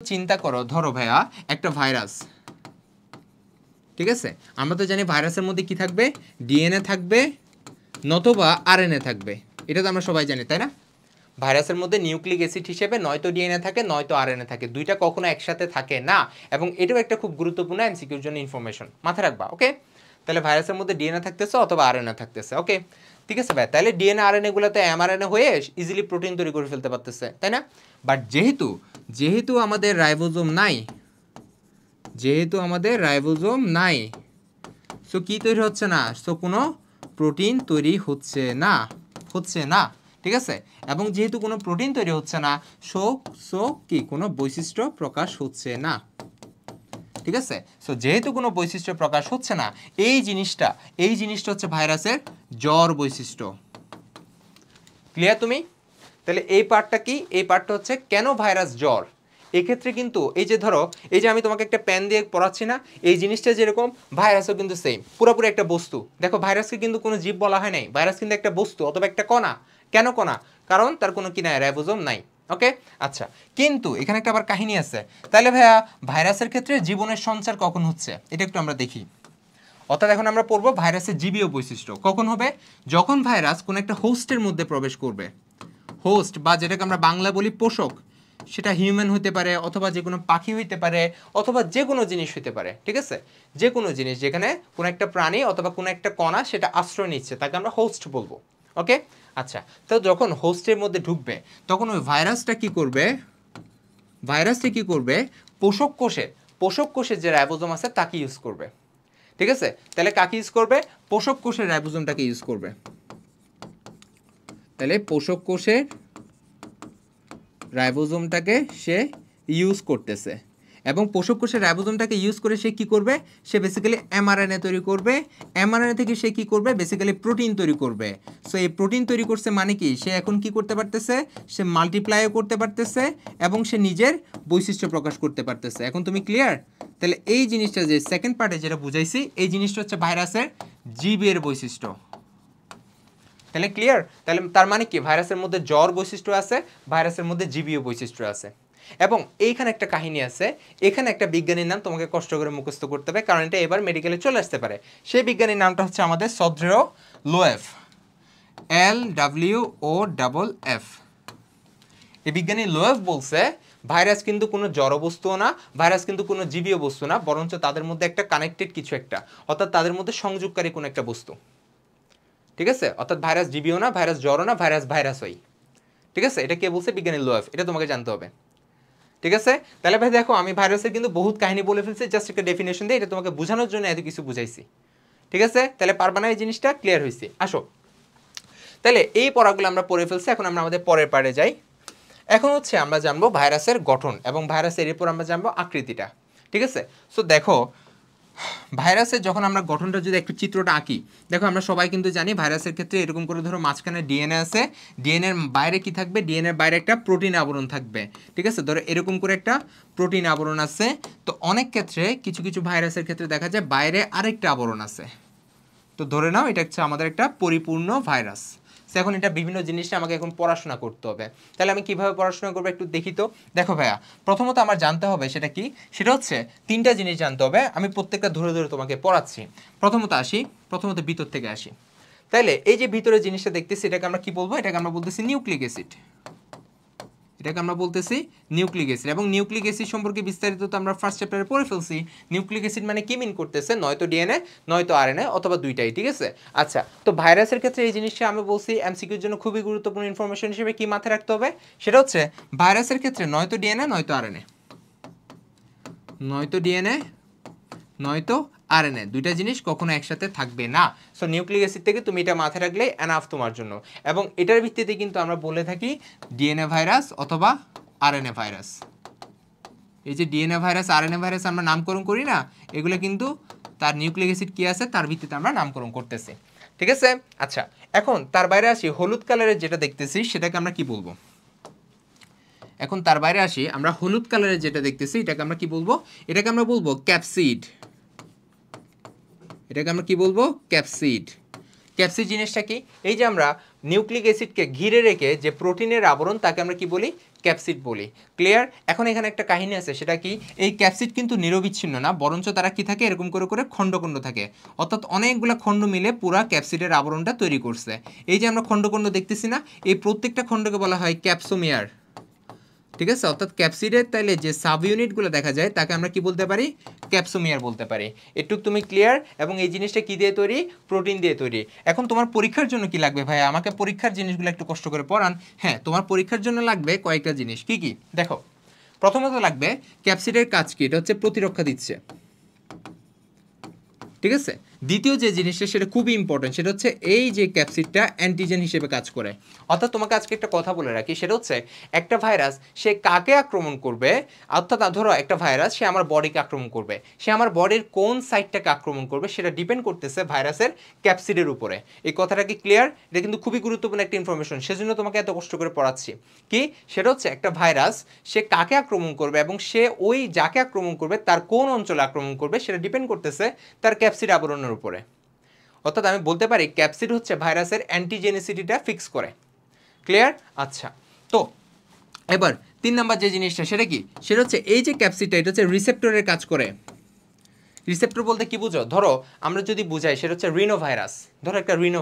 চিন্তা করো, ধরো ভাইয়া একটা ভাইরাস, ঠিক আছে? আমরা তো জানি ভাইরাসের মধ্যে কি থাকবে, ডিএনএ থাকবে নতুবা আরএনএ থাকবে, এটা তো আমরা সবাই জানি, তাই না? ভাইরাসের মধ্যে নিউক্লিক অ্যাসিড হিসেবে নয়তো ডিএনএ থাকে নয়তো আরএনএ থাকে, দুইটা কখনো একসাথে থাকে না। এবং এটাও একটা খুব গুরুত্বপূর্ণ এমসিকিউর জন্য ইনফরমেশন, মাথায় রাখবা, ওকে? তাহলে ভাইরাসের মধ্যে ডিএনএ থাকতেছে অথবা আরএনএ থাকতেছে, ওকে? ঠিক আছে ভাই, তাহলে ডিএনএ আরএনএ গুলোতে এমআরএনএ হয়ে ইজিলি প্রোটিন তৈরি করে ফেলতে পারতেছে, তাই না? বাট যেহেতু আমাদের রাইবোজোম নাই, সো কি তৈরি হচ্ছে না, সো কোনো প্রোটিন তৈরি হচ্ছে না, ঠিক আছে? এবং যেহেতু কোনো প্রোটিন তৈরি হচ্ছে না, সো কি কোনো বৈশিষ্ট্য প্রকাশ হচ্ছে না, ঠিক আছে? সো যেহেতু কোনো বৈশিষ্ট্য প্রকাশ হচ্ছে না, এই জিনিসটা হচ্ছে ভাইরাসের জ্বর বৈশিষ্ট্য। ক্লিয়ার তুমি? তাহলে এই পার্টটা কি, এই পার্টটা হচ্ছে কেন ভাইরাস জ্বর। এক্ষেত্রে কিন্তু এই যে ধরো, এই যে আমি তোমাকে একটা পেন দিয়ে পড়াচ্ছি না, এই জিনিসটা যেরকম ভাইরাসও কিন্তু সেম, পুরোপুরি একটা বস্তু। দেখো ভাইরাসকে কিন্তু কোনো জীব বলা হয় নাই, ভাইরাস কিন্তু একটা বস্তু অথবা একটা কণা। কেন কণা? কারণ তার কোনো কি নাই, রাইবোজোম নাই, ওকে? আচ্ছা, কিন্তু এখানে একটা আবার কাহিনী আছে। তাহলে ভাইয়া ভাইরাসের ক্ষেত্রে জীবনের সঞ্চার কখন হচ্ছে এটা একটু আমরা দেখি। অর্থাৎ এখন আমরা পড়বো ভাইরাসের জীবীয় বৈশিষ্ট্য কখন হবে, যখন ভাইরাস কোনো একটা হোস্টের মধ্যে প্রবেশ করবে। হোস্ট বা যেটাকে আমরা বাংলা বলি পোষক, সেটা হিউম্যান হতে পারে অথবা যে কোনো পাখি হইতে পারে অথবা যে কোনো জিনিস হতে পারে, ঠিক আছে? যে কোনো জিনিস যেখানে কোনো একটা প্রাণী অথবা কোনো একটা কণা সেটা আশ্রয় নিচ্ছে, তাকে আমরা হোস্ট বলবো, ওকে? আচ্ছা, তো যখন হোস্টের মধ্যে ঢুকবে তখন ওই ভাইরাসটা কি করবে, পোষক কোষের যে রাইবোজোম আছে তাকে ইউজ করবে, ঠিক আছে? তাহলে কাকে ইউজ করবে? পোষক কোষের রাইবোজোমটাকে ইউজ করবে। তাহলে পোষক কোষের রাইবোজোমটাকে সে ইউজ করতেছে, এবং পোষক কোষের রাইবোজোমটাকে ইউজ করে সে কি করবে, সে বেসিক্যালি এমআরএনএ তৈরি করবে। এমআরএনএ থেকে সে কি করবে, বেসিক্যালি প্রোটিন তৈরি করবে। সো এই প্রোটিন তৈরি করছে মানে কি, সে এখন কি করতে পারতেছে, সে মাল্টিপ্লাইও করতে পারতেছে এবং সে নিজের বৈশিষ্ট্য প্রকাশ করতে পারতেছে। এখন তুমি ক্লিয়ার? তাহলে এই জিনিসটা যে সেকেন্ড পার্টে যেটা বুঝাইছি, এই জিনিসটা হচ্ছে ভাইরাসের জীবের বৈশিষ্ট্য। তাহলে ক্লিয়ার? তাহলে তার মানে কি, ভাইরাসের মধ্যে জ্বর বৈশিষ্ট্য আছে, ভাইরাসের মধ্যে জীবীয় বৈশিষ্ট্য আছে। এবং এইখানে একটা কাহিনী আছে, এখানে একটা বিজ্ঞানীর নাম তোমাকে কষ্ট করে মুখস্থ করতে হবে, কারণ এটা এবার মেডিকেলে চলে আসতে পারে। সেই বিজ্ঞানীর নামটা হচ্ছে আমাদের সদ্রেও লোয়েফ, LWOFF। এই বিজ্ঞানী লোয়েফ বলছে ভাইরাস কিন্তু কোনো জড় বস্তুও না, ভাইরাস কিন্তু কোনো জীবীয় বস্তু না, বরঞ্চ তাদের মধ্যে একটা কানেক্টেড কিছু একটা, অর্থাৎ তাদের মধ্যে সংযোগকারী কোনো একটা বস্তু, ঠিক আছে? অর্থাৎ ভাইরাস জীবীও না, ভাইরাস জড়ও না, ভাইরাসই, ঠিক আছে? এটা কে বলছে? বিজ্ঞানী লোয়েফ। এটা তোমাকে জানতে হবে, ঠিক আছে? তাহলে ভাই দেখো, আমি ভাইরাসের কিন্তু বহুত কাহিনী বলে ফেলছি, জাস্ট একটা ডেফিনেশন দিয়ে এটা তোমাকে বোঝানোর জন্য এত কিছু বুঝাইছি, ঠিক আছে? তাহলে পারবা না, এই জিনিসটা ক্লিয়ার হয়েছে? আসো, তাহলে এই পড়াগুলো আমরা পড়ে ফেলছি, এখন আমরা আমাদের পরের পার্টে যাই। এখন হচ্ছে আমরা জানবো ভাইরাসের গঠন এবং ভাইরাসের এরপর আমরা জানবো আকৃতিটা, ঠিক আছে? সো দেখো, ভাইরাসের যখন আমরা গঠনটা যদি একটু চিত্রটা আঁকি, দেখো আমরা সবাই কিন্তু জানি ভাইরাসের ক্ষেত্রে এরকম করে ধরো মাঝখানে ডিএনএ আছে, ডিএনএর বাইরে কি থাকবে, ডিএনএর বাইরে একটা প্রোটিন আবরণ থাকবে, ঠিক আছে? ধরো এরকম করে একটা প্রোটিন আবরণ আছে। তো অনেক ক্ষেত্রে কিছু কিছু ভাইরাসের ক্ষেত্রে দেখা যায় বাইরে আরেকটা আবরণ আছে। তো ধরে নাও এটা হচ্ছে আমাদের একটা পরিপূর্ণ ভাইরাস। এখন এটা বিভিন্ন জিনিসটা আমাকে এখন পড়াশোনা করতে হবে। তাহলে আমি কিভাবে পড়াশোনা করবো একটু দেখি তো। দেখো ভাইয়া, প্রথমত আমার জানতে হবে সেটা কি, সেটা হচ্ছে তিনটা জিনিস জানতে হবে। আমি প্রত্যেকটা ধরে ধরে তোমাকে পড়াচ্ছি। প্রথমত ভিতর থেকে আসি। তাহলে এই যে ভিতরে জিনিসটা দেখতেছি, এটাকে আমরা কি বলবো? এটাকে আমরা বলতেছি নিউক্লিক অ্যাসিড। এবং নিউক্লিক অ্যাসিড সম্পর্কে বিস্তারিত তো আমরা ফার্স্ট চ্যাপ্টারে পড়ে ফেলছি। নিউক্লিক অ্যাসিড মানে কি মিন করতেছে, নয়তো ডিএনএ নয়তো আরএনএ অথবা দুইটাই, ঠিক আছে? আচ্ছা, তো ভাইরাসের ক্ষেত্রে এই জিনিসটা আমি বলছি এমসিকিউর জন্য খুবই গুরুত্বপূর্ণ ইনফরমেশন হিসেবে কি মাথায় রাখতে হবে, সেটা হচ্ছে ভাইরাসের ক্ষেত্রে নয়তো ডিএনএ নয়তো আরএনএ, নয়তো আরএনএ, দুইটা জিনিস কখনো একসাথে থাকবে না। সো নিউক্লিক অ্যাসিড থেকে তুমি এটা মাথায় রাখলে এনাফ তোমার জন্য। এবং এটার ভিত্তিতে কিন্তু আমরা বলে থাকি ডিএনএ ভাইরাস অথবা আরএনএ ভাইরাস। এই যে ডিএনএ ভাইরাস, আরএনএ ভাইরাস আমরা নামকরণ করি না, এগুলো কিন্তু তার নিউক্লিক অ্যাসিড কি আছে তার ভিত্তিতে আমরা নামকরণ করতেছি, ঠিক আছে? আচ্ছা, এখন তার বাইরে আসি, হলুদ কালারের যেটা দেখতেছি সেটাকে আমরা কি বলবো? আমরা হলুদ কালারের যেটা দেখতেছি এটাকে আমরা কি বলবো? এটাকে আমরা বলবো ক্যাপসিড। ক্যাপসিড জিনিসটা কি? এই যে আমরা নিউক্লিক অ্যাসিডকে ঘিরে রেখে যে প্রোটিনের আবরণ, তাকে আমরা কি বলি? ক্যাপসিড বলি। ক্লিয়ার? এখন এখানে একটা কাহিনী আছে, সেটা কি, এই ক্যাপসিড কিন্তু নিরবিচ্ছিন্ন না, বরঞ্চ তারা কি থাকে, এরকম করে করে খণ্ড খণ্ড থাকে, অর্থাৎ অনেকগুলো খণ্ড মিলে পুরা ক্যাপসিডের আবরণটা তৈরি করছে। এই যে আমরা খণ্ড খণ্ড দেখতেছি না, এই প্রত্যেকটা খণ্ডকে বলা হয় ক্যাপসোমিয়ার। ঠিক আছে, অর্থাৎ ক্যাপসিডের তাইলে যে সাব ইউনিটগুলো দেখা যায় তাকে আমরা কি বলতে পারি, ক্যাপসোমিয়ার বলতে পারি। এটুক তুমি ক্লিয়ার? এবং এই জিনিসটা কি দিয়ে তৈরি, প্রোটিন দিয়ে তৈরি। এখন তোমার পরীক্ষার জন্য কি লাগবে ভাই, আমাকে পরীক্ষার জিনিসগুলো একটু কষ্ট করে পড়ান। হ্যাঁ, তোমার পরীক্ষার জন্য লাগবে কয়েকটা জিনিস। কি কি দেখো, প্রথমত লাগবে ক্যাপসিডের কাজ কি, এটা হচ্ছে প্রতিরক্ষা দিচ্ছে। ঠিক আছে, দ্বিতীয় যে জিনিসটা সেটা খুবই ইম্পর্টেন্ট, সেটা হচ্ছে এই যে ক্যাপসিডটা অ্যান্টিজেন হিসেবে কাজ করে। অর্থাৎ তোমাকে আজকে একটা কথা বলে রাখি, সেটা হচ্ছে একটা ভাইরাস সে কাকে আক্রমণ করবে, অর্থাৎ ধরো একটা ভাইরাস সে আমার বডিকে আক্রমণ করবে, সে আমার বডির কোন সাইডটাকে আক্রমণ করবে সেটা ডিপেন্ড করতেছে ভাইরাসের ক্যাপসিডের উপরে। এই কথাটা কি ক্লিয়ার? এটা কিন্তু খুবই গুরুত্বপূর্ণ একটা ইনফরমেশন, সেজন্য তোমাকে এত কষ্ট করে পড়াচ্ছি। কি সেটা হচ্ছে একটা ভাইরাস সে কাকে আক্রমণ করবে এবং সে ওই যাকে আক্রমণ করবে তার কোন অঞ্চলে আক্রমণ করবে সেটা ডিপেন্ড করতেছে তার ক্যাপসিড আবরণের উপরে। অর্থাৎ আমি বলতে পারি ক্যাপসিড হচ্ছে ভাইরাসের অ্যান্টিজেনিসিটিটা ফিক্স করে। ক্লিয়ার? আচ্ছা, তো এবার 3 নাম্বার যে জিনিসটা সেটা কি, সেটা হচ্ছে এই যে ক্যাপসিডটা এটা হচ্ছে রিসেপ্টরের কাজ করে। রিসেপ্টর বলতে কি বুঝো, ধরো আমরা যদি বুঝাই সেটা হচ্ছে রিনো ভাইরাস। ধরো একটা রিনো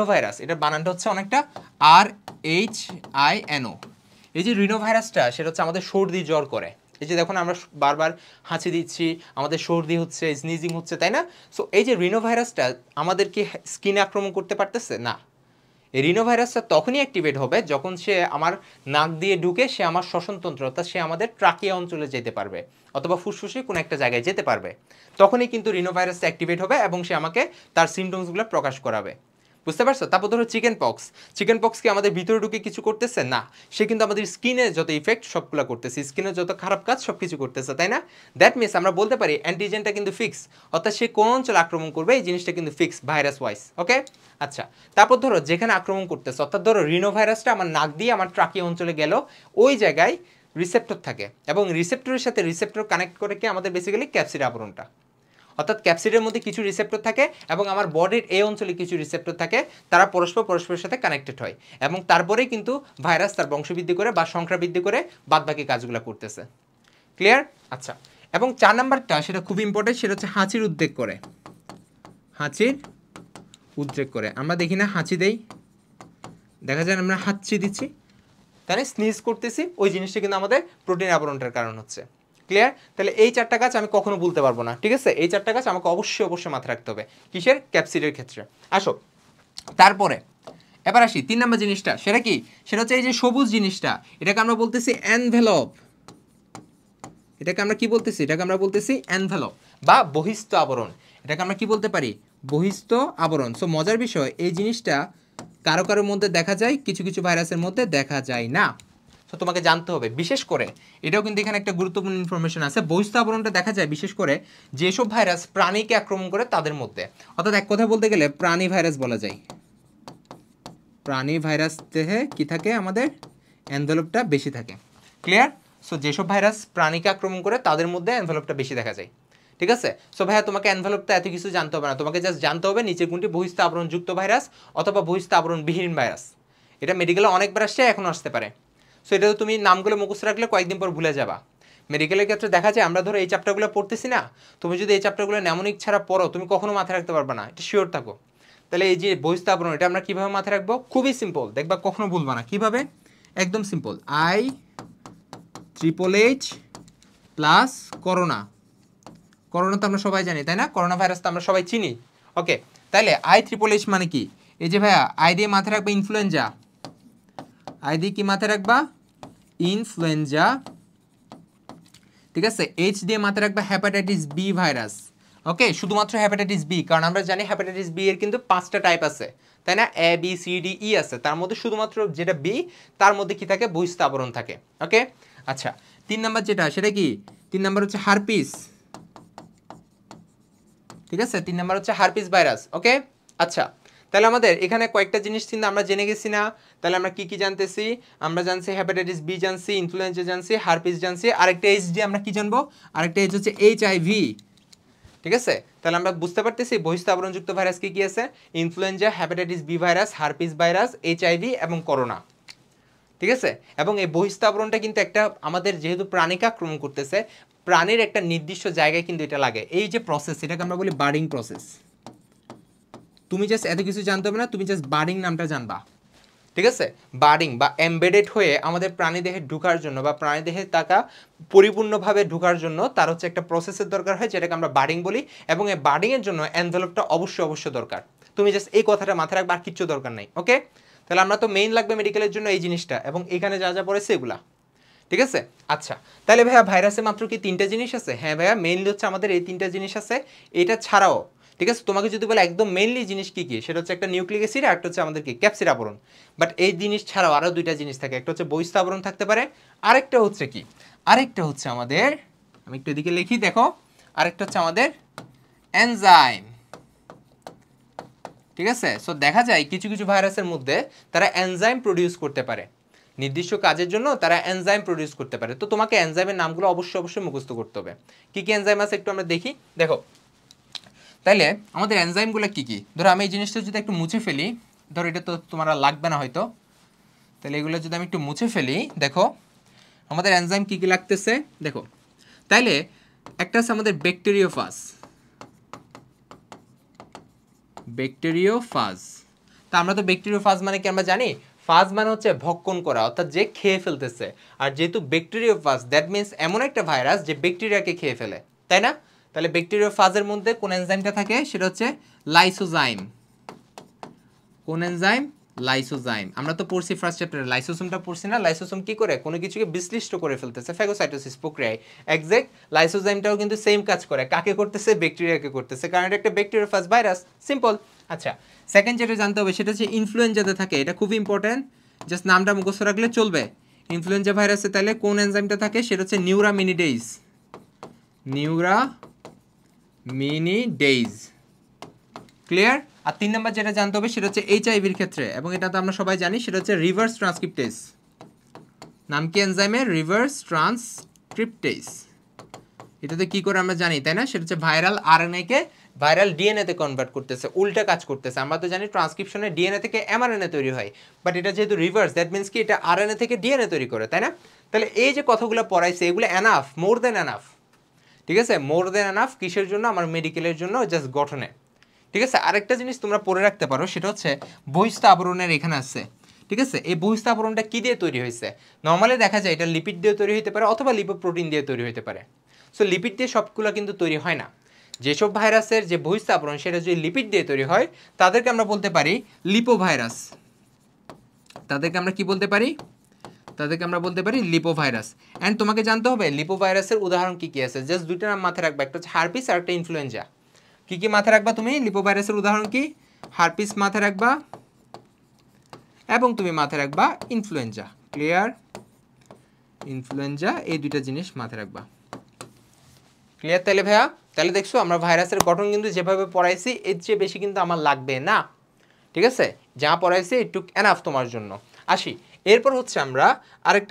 ভাইরাস এটার বানানটা হচ্ছে অনেকটা RHINO। এই যে রিনো ভাইরাসটা সেটা হচ্ছে আমাদের সর্দি জ্বর করে। এই যে দেখুন আমরা বারবার হাঁচি দিচ্ছি, আমাদের সর্দি হচ্ছে, স্নিজিং হচ্ছে, তাই না? সো এই যে রিনো ভাইরাসটা আমাদের কি স্কিনে আক্রমণ করতে পারতেছে না। এই রিনো ভাইরাসটা তখনই অ্যাক্টিভেট হবে যখন সে আমার নাক দিয়ে ঢুকে সে আমার শ্বসনতন্ত্র অর্থাৎ সে আমাদের ট্রাকিয়া অঞ্চলে যেতে পারবে অথবা ফুসফুসে কোনো একটা জায়গায় যেতে পারবে। তখনই কিন্তু রিনো ভাইরাসটা অ্যাক্টিভেট হবে এবং সে আমাকে তার সিমটমসগুলো প্রকাশ করাবে। বুঝতে পারছো? তারপর ধরো চিকেন পক্স কি আমাদের ভিতরে ঢুকে কিছু করতেছে না, সে কিন্তু আমাদের স্কিনে যত ইফেক্ট সবগুলো করতেছে, স্কিনের যত খারাপ কাজ সব কিছু করতেছে, তাই না? দ্যাট মিনস আমরা বলতে পারি অ্যান্টিজেনটা কিন্তু ফিক্স, অর্থাৎ সে কোন অঞ্চলে আক্রমণ করবে এই জিনিসটা কিন্তু ফিক্স ভাইরাস ওয়াইজ। ওকে, আচ্ছা, তারপর ধরো যেখানে আক্রমণ করতেছে, অর্থাৎ ধরো রিনো ভাইরাসটা আমার নাক দিয়ে আমার ট্রাকিয়া অঞ্চলে গেল, ওই জায়গায় রিসেপ্টর থাকে এবং রিসেপ্টরের সাথে রিসেপ্টর কানেক্ট করে কি আমাদের বেসিক্যালি ক্যাপসিড আবরণটা। অর্থাৎ ক্যাপসিডের মধ্যে কিছু রিসেপ্টর থাকে এবং আমার বডির এই অঞ্চলে কিছু রিসেপ্টর থাকে, তারা পরস্পরের সাথে কানেক্টেড হয় এবং তারপরেই কিন্তু ভাইরাস তার বংশবৃদ্ধি করে বা সংখ্যা বৃদ্ধি করে বাদবাকি কাজগুলো করতেছে। ক্লিয়ার? আচ্ছা, এবং 4 নাম্বারটা সেটা খুব ইম্পর্টেন্ট, সেটা হচ্ছে হাঁচির উদ্রেক করে। হাঁচির উদ্রেক করে, আমরা দেখি না হাঁচি দেই, দেখা যায় আমরা হাঁচি দিচ্ছি, তাই না, স্নিজ করতেছি, ওই জিনিসটা কিন্তু আমাদের প্রোটিন আবরণটার কারণ হচ্ছে। ক্লিয়ার? তাহলে এই 4টা কাজ আমি কখনো বলতে পারবো না। ঠিক আছে, এই 4টা কাজ আমাকে অবশ্যই মাথায় রাখতে হবে কিসের, ক্যাপসিডের ক্ষেত্রে। আসো তারপরে এবার আসি 3 নম্বর জিনিসটা, সেটা কি, সেটা হচ্ছে এই যে সবুজ জিনিসটা, এটাকে আমরা বলতেছি এনভেলপ। এটাকে আমরা কি বলতেছি, এটাকে আমরা বলতেছি এনভেলপ বা বহিস্থ আবরণ। এটাকে আমরা কি বলতে পারি, বহিস্থ আবরণ। সো মজার বিষয়, এই জিনিসটা কারো কারোর মধ্যে দেখা যায়, কিছু কিছু ভাইরাসের মধ্যে দেখা যায় না। তো তোমাকে জানতে হবে, বিশেষ করে এটাও কিন্তু এখানে একটা গুরুত্বপূর্ণ ইনফরমেশন আছে, বহিস্থ আবরণটা দেখা যায় বিশেষ করে যেসব ভাইরাস প্রাণীকে আক্রমণ করে তাদের মধ্যে। অর্থাৎ এক কথা বলতে গেলে প্রাণী ভাইরাস বলা যায়। প্রাণী ভাইরাস দেহে কি থাকে, আমাদের এনভেলপটা বেশি থাকে। ক্লিয়ার? সো যেসব ভাইরাস প্রাণীকে আক্রমণ করে তাদের মধ্যে এনভেলপটা বেশি দেখা যায়। ঠিক আছে, সো ভাইয়া তোমাকে এনভেলপটা এত কিছু জানতে হবে না, তোমাকে জাস্ট জানতে হবে নিচের কোনটি বহিস্থ আবরণযুক্ত ভাইরাস অথবা বহিস্থ আবরণবিহীন ভাইরাস। এটা মেডিকেলে অনেকবার আসছে, এখনো আসতে পারে। সো এটা তো তুমি নামগুলো মুখস্থ রাখলে কয়েকদিন পর ভুলে যাবা। মেডিকেলের ক্ষেত্রে দেখা যায় আমরা ধরো এই চ্যাপ্টারগুলো পড়তেছি না, তুমি যদি এই চ্যাপ্টারগুলো নেমনিক ছাড়া পড়ো তুমি কখনো মাথায় রাখতে পারবে না, এটা শিওর থাকো। তাহলে এই যে বহিস্থ আবরণ, এটা আমরা কীভাবে মাথায় রাখবো, খুবই সিম্পল, দেখবা কখনো ভুলবা না। কীভাবে? একদম simple, IHH plus corona. Corona তো আমরা সবাই জানি, তাই না? করোনা ভাইরাস তো আমরা সবাই চিনি। ওকে, তাহলে IHH মানে কি, এই যে ভাইয়া আই দিয়ে মাথায় রাখবা ইনফ্লুয়েঞ্জা, আই দিয়ে কি মাথায় রাখবা, ইনফ্লুয়েঞ্জা। ঠিক আছে, এইচ দিয়ে মাথায় রাখবা হ্যাপাটাইটিস বি ভাইরাস। ওকে, শুধুমাত্র হ্যাপাটাইটিস বি, কারণ আমরা জানি হ্যাপাটাইটিস বি এর কিন্তু 5টা টাইপ আছে, তাই না? ABCDE আছে, তার মধ্যে শুধুমাত্র যেটা বি তার মধ্যে কি থাকে, বহিস্থ আবরণ থাকে। ওকে, আচ্ছা, 3 নাম্বার যেটা সেটা কি, 3 নাম্বার হচ্ছে হারপিস। ঠিক আছে, 3 নাম্বার হচ্ছে হারপিস ভাইরাস। ওকে, আচ্ছা, তাহলে আমাদের এখানে কয়েকটা জিনিস কিন্তু আমরা জেনে গেছি না? তাহলে আমরা কি কি জানতেছি, আমরা জানছি হ্যাপাটাইটিস বি জানছি, ইনফ্লুয়েঞ্জা জানছি, হারপিস জানছি, আরেকটা এইচ দিয়ে আমরা কি জানবো, আরেকটা এইচ হচ্ছে HIV। ঠিক আছে, তাহলে আমরা বুঝতে পারতেছি বহিস্থ আবরণযুক্ত ভাইরাস কি কি আছে, influenza, hepatitis B virus, herpes virus, HIV এবং করোনা। ঠিক আছে, এবং এই বহিস্তাবরণটা কিন্তু একটা আমাদের যেহেতু প্রাণীকে আক্রমণ করতেছে, প্রাণীর একটা নির্দিষ্ট জায়গায় কিন্তু এটা লাগে। এই যে প্রসেস, এটাকে আমরা বলি বার্ডিং প্রসেস। তুমি জাস্ট এত কিছু জানতে হবে না, তুমি জাস্ট বার্ডিং নামটা জানবা। ঠিক আছে, বার্ডিং বা এমবেডেড হয়ে আমাদের প্রাণীদেহে ঢুকার জন্য বা প্রাণীদেহে তাকা পরিপূর্ণভাবে ঢুকার জন্য তার হচ্ছে একটা প্রসেসের দরকার হয়, যেটাকে আমরা বার্ডিং বলি। এবং এই বার্ডিংয়ের জন্য এনভেলপটা অবশ্যই দরকার। তুমি জাস্ট এই কথাটা মাথায় রাখবে, আর কিচ্ছু দরকার নাই। ওকে, তাহলে আমরা তো মেইন লাগবে মেডিকেলের জন্য এই জিনিসটা, এবং এখানে যা যা পড়েছে এগুলা। ঠিক আছে, আচ্ছা তাহলে ভাইয়া ভাইরাসে মাত্র কি 3টা জিনিস আছে? হ্যাঁ ভাইয়া, মেইনলি হচ্ছে আমাদের এই 3টা জিনিস আছে। এটা ছাড়াও ঠিক আছে, তোমাকে যদি বলে একদম মেইনলি জিনিস কি কি, সেটা হচ্ছে একটা নিউক্লিক অ্যাসিড আর একটা হচ্ছে আমাদের কি ক্যাপসিড আবরণ। বাট এই জিনিস ছাড়াও আরও 2টা জিনিস থাকে, একটা হচ্ছে বহিস্থ আবরণ থাকতে পারে, আরেকটা হচ্ছে কি, আরেকটা হচ্ছে আমাদের, আমি একটু এদিকে লিখি দেখো, আরেকটা হচ্ছে আমাদের এনজাইম। ঠিক আছে, সো দেখা যায় কিছু কিছু ভাইরাসের মধ্যে তারা এনজাইম প্রডিউস করতে পারে, নির্দিষ্ট কাজের জন্য তারা এনজাইম প্রডিউস করতে পারে। তো তোমাকে এনজাইমের নামগুলো অবশ্যই মুখস্থ করতে হবে। কি কি এনজাইম আছে একটু আমরা দেখি। দেখো তাইলে আমাদের এনজাইমগুলো কি কি, ধরো আমি এই জিনিসটা যদি একটু মুছে ফেলি, ধরো এটা তো তোমার লাগবে না হয়তো, তাহলে এগুলো যদি আমি একটু মুছে ফেলি, দেখো আমাদের এনজাইম কি কি লাগতেছে দেখো। তাইলে একটা আছে আমাদের ব্যাকটেরিওফাজ। ব্যাকটেরিওফাজ, তা আমরা তো ব্যাকটেরিওফাজ মানে কি আমরা জানি, ফাজ মানে হচ্ছে ভক্ষণ করা, অর্থাৎ যে খেয়ে ফেলতেছে। আর যেহেতু ব্যাকটেরিওফাজ, দ্যাট মিন্স এমন একটা ভাইরাস যে ব্যাকটেরিয়াকে খেয়ে ফেলে, তাই না? তাহলে ব্যাকটেরিওফাজের মধ্যে কোন এনজাইমটা থাকে, সেটা হচ্ছে লাইসোজাইম। কোন এনজাইম? লাইসোজাইম। আমরা তো পড়ছি ফার্স্ট চ্যাপ্টারে, লাইসোসোমটা পড়ছি না? লাইসোসোম কি করে, কোনো কিছুকে বিশ্লিষ্ট করে ফেলতেছে ফ্যাগোসাইটোসিস প্রক্রিয়ায়। এক্সাক্ট লাইসোজাইমটাও কিন্তু সেম কাজ করে, কাকে করতেছে? ব্যাকটেরিয়াকে করতেছে, কারণ এটা একটা ব্যাকটেরিওফাজ ভাইরাস। সিম্পল। আচ্ছা, সেকেন্ড যেটা জানতে হবে সেটা হচ্ছে ইনফ্লুয়েঞ্জাতে থাকে, এটা খুব ইম্পর্টেন্ট, জাস্ট নামটা মুখস্থ রাখলে চলবে। ইনফ্লুয়েঞ্জা ভাইরাসে তাহলে কোন এনজাইমটা থাকে, সেটা হচ্ছে নিউরামিনিডেজ। নিউরামিনিডেজ, ক্লিয়ার? আর 3 নম্বর যেটা জানতে হবে সেটা হচ্ছে এইচআইভির ক্ষেত্রে, এবং এটা তো আমরা সবাই জানি, সেটা হচ্ছে রিভার্স ট্রান্সক্রিপ্টেজ। নাম কি এনজাইমের? Reverse transcriptase. এটাতে কি করে আমরা জানি, তাই না? সেটা হচ্ছে ভাইরাল আরএনএ কে ভাইরাল ডিএনএ তে কনভার্ট করতেছে, উল্টা কাজ করতেছে। আমরা তো জানি ট্রান্সক্রিপশনে ডিএনএ থেকে এমআরএনএ তৈরি হয়, বাট এটা যেহেতু রিভার্স, দ্যাট মিন্স কি এটা আরএনএ থেকে ডিএনএ তৈরি করে, তাই না? তাহলে এই যে কথাগুলো পড়াইছে এগুলো এনাফ, মোর দেন এনাফ। ঠিক আছে, মোর দেন এনাফ কিসের জন্য? আমার মেডিকেলের জন্য, জাস্ট গঠনে। ঠিক আছে, আরেকটা জিনিস তোমরা পড়ে রাখতে পারো, সেটা হচ্ছে বহিস্থ আবরণের এখানে আছে। ঠিক আছে, এই বহিস্থ আবরণটা কি দিয়ে তৈরি হয়েছে? নর্মালি দেখা যায় এটা লিপিড দিয়ে তৈরি হতে পারে অথবা লিপোপ্রোটিন দিয়ে তৈরি হতে পারে। সো লিপিড দিয়ে সবগুলো কিন্তু তৈরি হয় না। যেসব ভাইরাসের যে বহিস্থ আবরণ সেটা যদি লিপিড দিয়ে তৈরি হয়, তাদেরকে আমরা বলতে পারি লিপোভাইরাস। তাদেরকে আমরা কি বলতে পারি? তাদেরকে আমরা বলতে পারি লিপোভাইরাস। অ্যান্ড তোমাকে জানতে হবে লিপোভাইরাসের উদাহরণ কি কি আছে। জাস্ট 2টা নাম মাথায় রাখবা, একটা হচ্ছে হারপিস আর একটা ইনফ্লুয়েঞ্জা। কি কি মাথায় রাখবা তুমি? লিপোভাইরাসের উদাহরণ কি? হারপিস মাথায় রাখবা, এবং তুমি মাথায় রাখবা ইনফ্লুয়েঞ্জা। ক্লিয়ার? ইনফ্লুয়েঞ্জা, এই 2টা জিনিস মাথায় রাখবা। ক্লিয়ার? তাহলে ভাইয়া, তাহলে দেখছো আমরা ভাইরাসের গঠন কিন্তু যেভাবে পড়াইছি এর চেয়ে বেশি কিন্তু আমার লাগবে না। ঠিক আছে, যা পড়াইছি একটু এনাফ তোমার জন্য। আসি, এরপর হচ্ছে আমরা আরেকটা